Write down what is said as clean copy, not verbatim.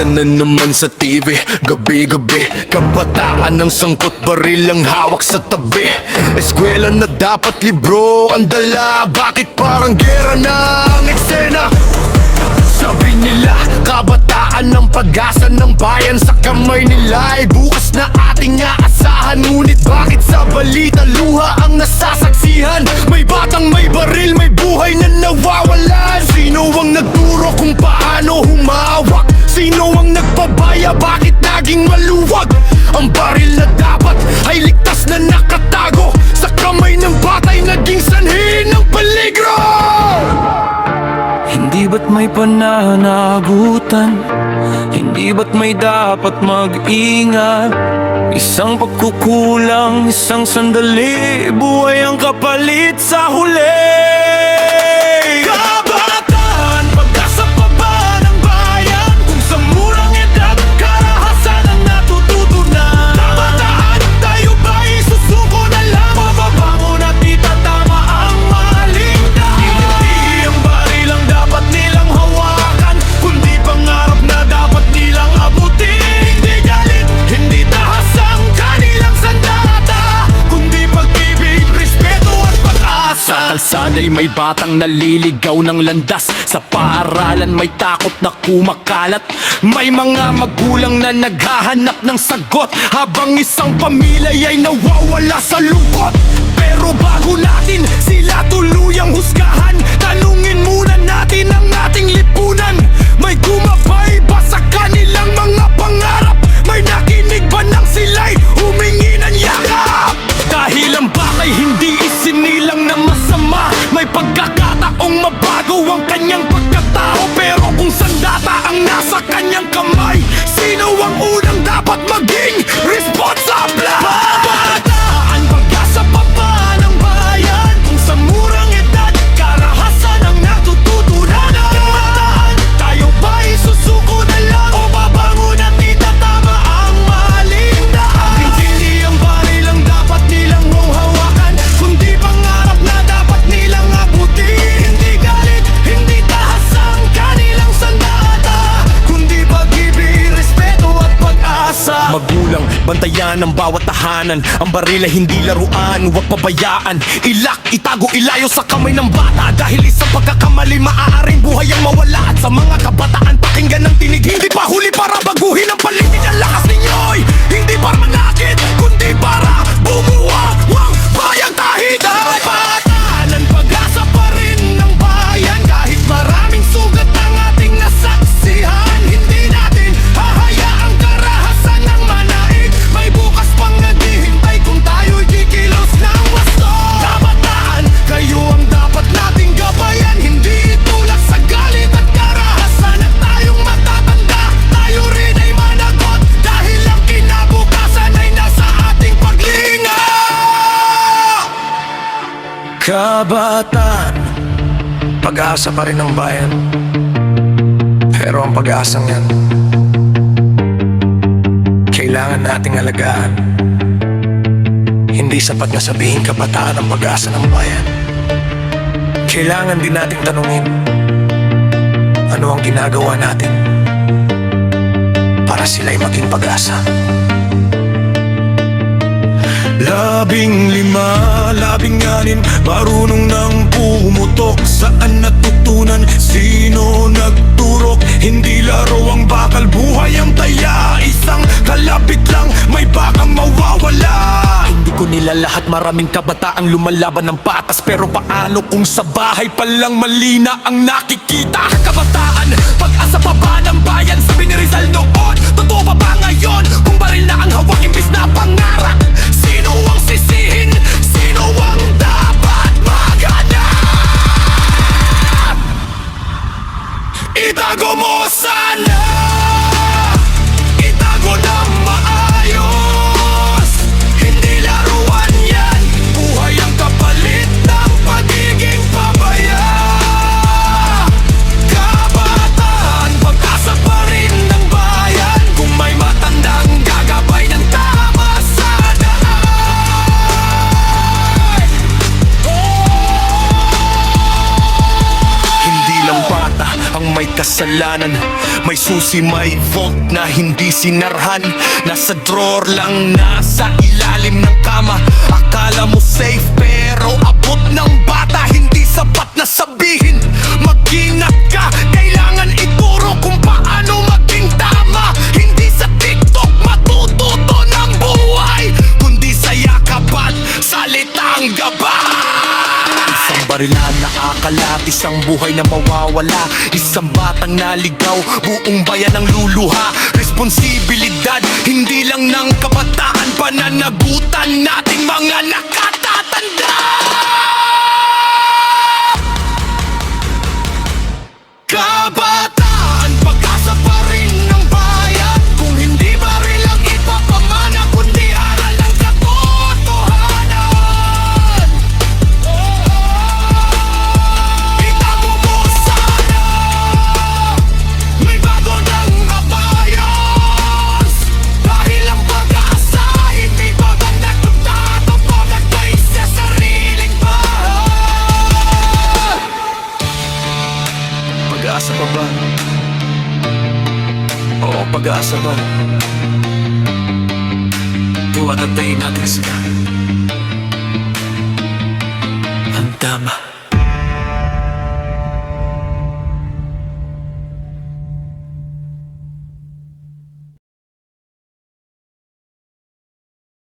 Kita na naman sa TV, gabi-gabi. Kabataan ng sangkot baril ang hawak sa tabi. Eskwela na dapat libro ang dala. Bakit parang gera na ang eksena? Sabi nila, kabataan ng pag-asa ng bayan. Sa kamay nila ay bukas na ating aasahan. Ngunit bakit sa balita luha ang nasasaksihan? May batang may baril, may buhay na nawawalan. Sino ang nagturo kung paano humawak? Sino ang nagpabaya? Bakit naging maluwag? Ang baril na dapat ay ligtas na nakatago. Sa kamay ng batay naging sanhi ng peligro. Hindi ba't may pananagutan? Hindi ba't may dapat mag-ingat? Isang pagkukulang, isang sandali, buhay ang kapalit sa huli. Kabataan, pag-asa pa ba ng bayan? Kung sa murang edad, karahasan ang natututunan. Kabataan, tayo ba'y susuko na lang? Mababangon at itatama ang maling daan. Hindi ang baril ang dapat nilang hawakan, kundi pangarap na dapat nilang abutin. Hindi galit, hindi tahas ang kanilang sandata, kundi pag-ibig, respeto at pag-asa. Sa kalsada'y may batang naliligaw ng landas. Sa paaralan may takot na kumakalat. May mga magulang na naghahanap ng sagot, habang isang pamilya ay nawawala sa lungkot. Pero bago natin sila tuluyang husgahan, tanungin muna natin ang ating lipunan. May gumabay ba sa kanilang mga pangarap? May nakinig ba nang sila'y humingi ng yakap? Dahil ang bakay hindi isinilang na masama, may pagkakataong mabago ang kanyang pagkatao. Pero kung sandata ang nasa kanyang kamay, sino ang unang dapat maging responsable? Kabataan, pag-asa pa ba ng bayan? Kung sa murang edad, karahasan ang natututunan. Kabataan, tayo ba'y susuko na lang? O babangon at itatama ang maling daan? Hindi ang baril ang dapat nilang hawakan, kundi pangarap na dapat nilang abutin. Hindi galit, hindi tahas ang kanilang sandata, kundi pag-ibig, respeto at pag-asa. Magulang, bantayan ang bawat tahanan. Ang baril ay hindi laruan, huwag pabayaan. Ilak, itago, ilayo sa kamay ng bata. Dahil isang pagkakamali, maaaring buhay ang mawala. At sa mga kabataan, pakinggan ang tinig. Hindi pa huli para baguhin ang paligid. Ang lakas ninyo'y hindi para manakit, kundi para bumuwag ang bayang tahidan. Kabataan, ang pag-asa pa rin ng bayan. Kahit maraming sugat ang ating nasaksihan, hindi natin hahayaang karahasan ng manaig. May bukas pang naghihintay kung tayo'y kikilos ng wasto. Kabataan, kayo ang dapat nating gabayan. Hindi itulak sa galit at karahasan. At tayong matatanda, tayo rin ay managot. Dahil ang kinabukasan ay nasa ating paglinga. Kabataan, pag-asa pa rin ng bayan. Pero ang pag-asang yan, kailangan nating alagaan. Hindi sapat na sabihin kabataan ang pag-asa ng bayan. Kailangan din nating tanungin, ano ang ginagawa natin para sila'y maging pag-asa. 15, 16, marunong nang pumutok. Saan natutunan? Sino nagturok? Hindi laro ang bakal, buhay ang taya. Isang kalapit lang, may bakang mawawala. Hindi ko nilalahat, maraming kabataang lumalaban ng patas. Pero paano kung sa bahay pa lang mali na ang nakikita? Kabataan, pag-asa pa ba ng bayan? Sabi ni Rizal noon, totoo pa ba ngayon? Kung baril na ang hawak imbis na pangarap, sino ang sisihin? Sino ang dapat maghanap? Itago mo sana, itago na maayos. Hindi laruan yan, buhay ang kapalit ng pagiging pabaya. Kabataan, pag-asa pa rin ng bayan. Kung may matandang gagabay ng tama sa daan. Hindi lang bata ang may kasalanan. kasalanan. May susi, may vault na hindi sinarhan. Nasa drawer lang, nasa ilalim ng kama. Akala mo safe pero abot ng bata. Hindi sapat na sabihin, mag-ingat ka. Kailangan ituro kung paano maging tama. Hindi sa TikTok matututo ng buhay, kundi sa yakap at salitang gabay. Isang barilan na akalat, isang buhay na mawawala. Isang batang naligaw, buong bayan ang luluha. Responsibilidad, hindi lang ng kabataan, pananagutan nating mga nakatatanda. Kabataan, pag-asa pa rin ng bayan. Kung hindi baril ang ipapamana, kundi aral ang katotohanan. Itago mo sana, may bago ng kabayos. Dahil ang pag-asa, hindi ba ba nagtatapos at may sa sariling bahay? Pag-asa pa ba? Oo, pag-asa ba? Tuwatantayin natin sila. Ang tama.